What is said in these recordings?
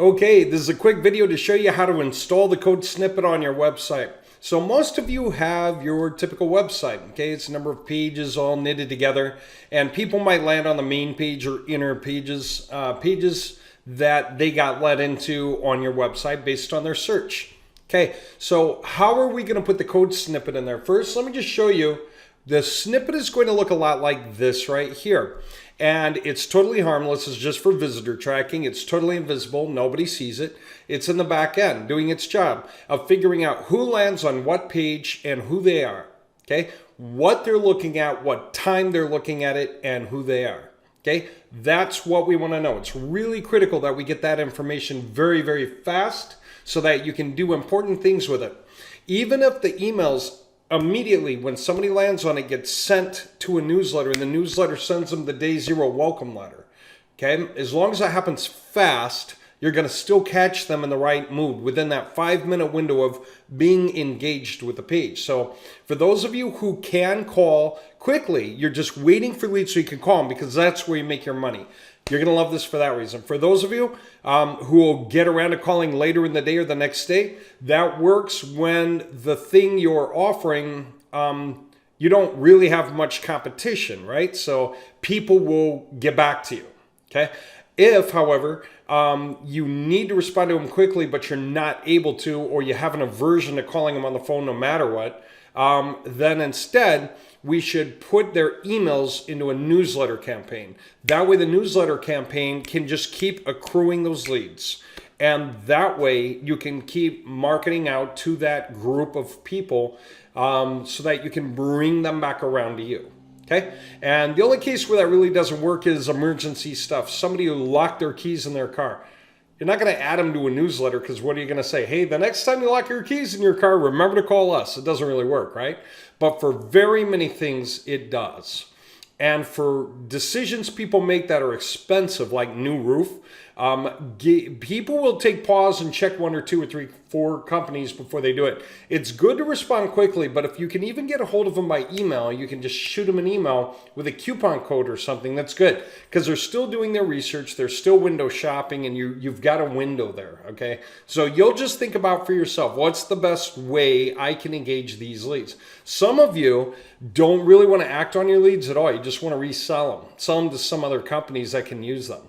Okay, this is a quick video to show you how to install the code snippet on your website. So most of you have your typical website, okay? It's a number of pages all knitted together, and people might land on the main page or inner pages, pages that they got led into on your website based on their search. Okay, so how are we gonna put the code snippet in there? First, let me just show you. The snippet is going to look a lot like this right here. And it's totally harmless. It's just for visitor tracking. It's totally invisible. Nobody sees it. It's in the back end doing its job of figuring out who lands on what page and who they are. Okay, what they're looking at, what time they're looking at it, and who they are. Okay, that's what we want to know. It's really critical that we get that information very, very fast so that you can do important things with it. Even if the emails immediately when somebody lands on it gets sent to a newsletter, and the newsletter sends them the day zero welcome letter. Okay, as long as that happens fast, you're going to still catch them in the right mood within that 5-minute window of being engaged with the page. So for those of you who can call quickly, you're just waiting for leads so you can call them, because that's where you make your money. You're going to love this for that reason. For those of you who will get around to calling later in the day or the next day, that works when the thing you're offering, you don't really have much competition, right? So people will get back to you, okay? If, however, you need to respond to them quickly, but you're not able to, or you have an aversion to calling them on the phone no matter what, then instead, we should put their emails into a newsletter campaign. That way the newsletter campaign can just keep accruing those leads. And that way you can keep marketing out to that group of people so that you can bring them back around to you. Okay? And the only case where that really doesn't work is emergency stuff. Somebody who locked their keys in their car. You're not going to add them to a newsletter, because what are you going to say? Hey, the next time you lock your keys in your car, remember to call us. It doesn't really work, right? But for very many things, it does. And for decisions people make that are expensive, like new roof, people will take pause and check 1 or 2 or 3, 4 companies before they do it. It's good to respond quickly, but if you can even get a hold of them by email, you can just shoot them an email with a coupon code or something. That's good, because they're still doing their research, they're still window shopping, and you've got a window there, okay? So you'll just think about for yourself, what's the best way I can engage these leads? Some of you don't really want to act on your leads at all. You just want to resell them, sell them to some other companies that can use them.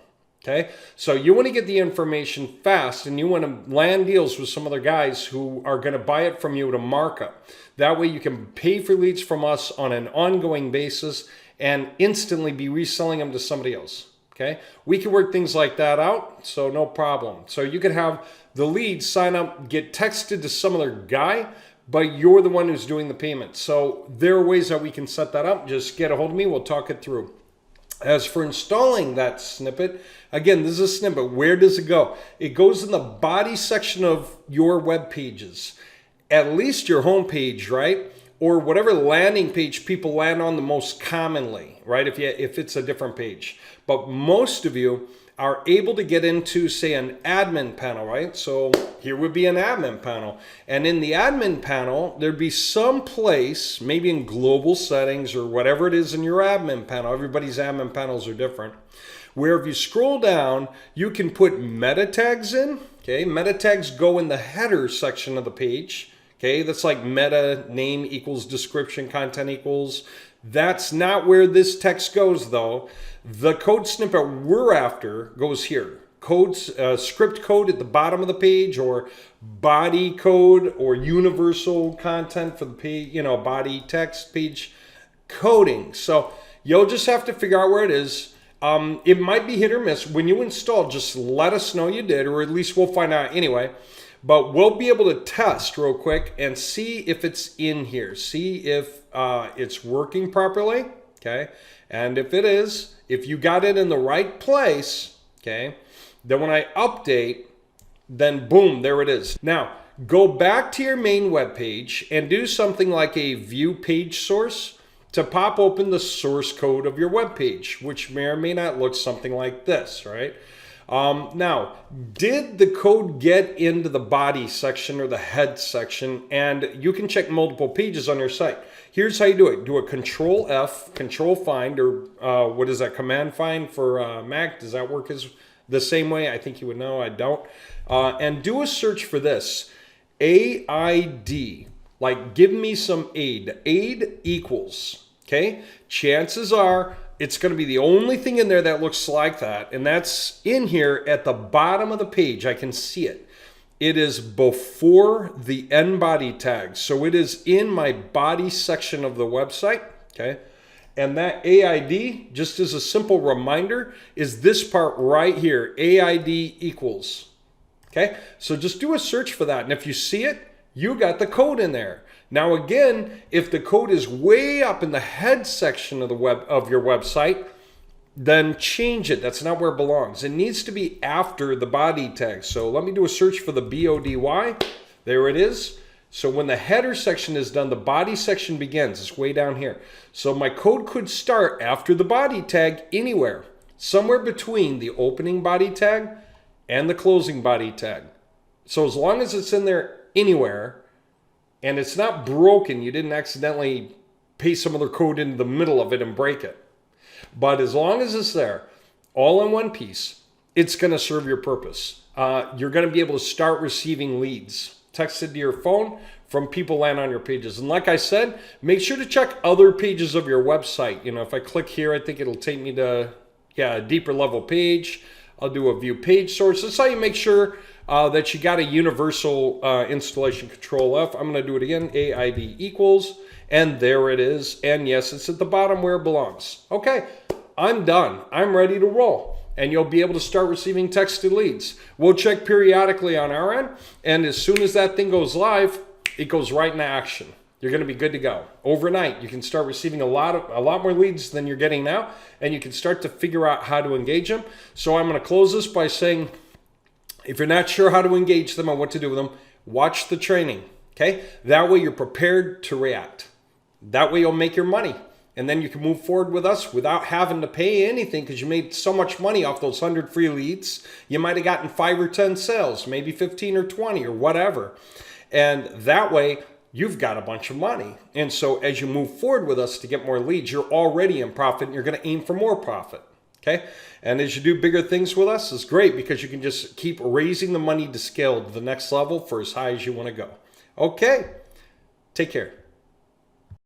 Okay, so you want to get the information fast, and you want to land deals with some other guys who are going to buy it from you at a markup. That way you can pay for leads from us on an ongoing basis and instantly be reselling them to somebody else. Okay, we can work things like that out, so no problem. So you could have the leads sign up, get texted to some other guy, but you're the one who's doing the payment. So there are ways that we can set that up. Just get a hold of me, we'll talk it through. As for installing that snippet, again, this is a snippet. Where does it go? It goes in the body section of your web pages, at least your home page, right? Or whatever landing page people land on the most commonly, right? If it's a different page. But most of you are able to get into, say, an admin panel, right? So here would be an admin panel. And in the admin panel, there'd be some place, maybe in global settings or whatever it is in your admin panel. Everybody's admin panels are different. Where if you scroll down, you can put meta tags in. Okay, meta tags go in the header section of the page. Okay, that's like meta, name equals description, content equals. That's not where this text goes, though. The code snippet we're after goes here. Script code at the bottom of the page, or body code, or universal content for the page, body text page coding. So you'll just have to figure out where it is. It might be hit or miss. When you install, just let us know you did, or at least we'll find out anyway. But we'll be able to test real quick and see if it's in here. See if it's working properly, okay? And if it is, if you got it in the right place, okay, then when I update, then boom, there it is. Now, go back to your main web page and do something like a view page source to pop open the source code of your web page, which may or may not look something like this, right? Now, did the code get into the body section or the head section? And you can check multiple pages on your site. Here's how you do it. Do a Control F, Control Find, or what is that, Command Find for Mac? Does that work the same way. I think you would know, I don't. And do a search for this. AID, like give me some aid. Aid equals, okay? Chances are it's going to be the only thing in there that looks like that. And that's in here at the bottom of the page. I can see it. It is before the end body tag. So it is in my body section of the website, okay? And that AID, just as a simple reminder, is this part right here, AID equals. Okay, so just do a search for that. And if you see it, you got the code in there. Now again, if the code is way up in the head section of your website, then change it. That's not where it belongs. It needs to be after the body tag. So let me do a search for the BODY. There it is. So when the header section is done, the body section begins. It's way down here. So my code could start after the body tag anywhere, somewhere between the opening body tag and the closing body tag. So as long as it's in there anywhere and it's not broken, you didn't accidentally paste some other code into the middle of it and break it. But as long as it's there, all in one piece, it's going to serve your purpose. You're going to be able to start receiving leads texted to your phone from people land on your pages. And like I said, make sure to check other pages of your website. You know, if I click here, I think it'll take me to a deeper level page. I'll do a view page source. That's how you make sure that you got a universal installation control F. I'm going to do it again. AID equals, and there it is. And yes, it's at the bottom where it belongs. Okay, I'm done. I'm ready to roll. And you'll be able to start receiving texted leads. We'll check periodically on our end, and as soon as that thing goes live, it goes right into action. You're going to be good to go. Overnight, you can start receiving a lot more leads than you're getting now, and you can start to figure out how to engage them. So I'm going to close this by saying, if you're not sure how to engage them and what to do with them, watch the training, okay? That way you're prepared to react. That way you'll make your money, and then you can move forward with us without having to pay anything because you made so much money off those 100 free leads. You might have gotten 5 or 10 sales, maybe 15 or 20 or whatever. And that way, you've got a bunch of money. And so as you move forward with us to get more leads, you're already in profit and you're going to aim for more profit. Okay? And as you do bigger things with us, it's great because you can just keep raising the money to scale to the next level for as high as you want to go. Okay? Take care.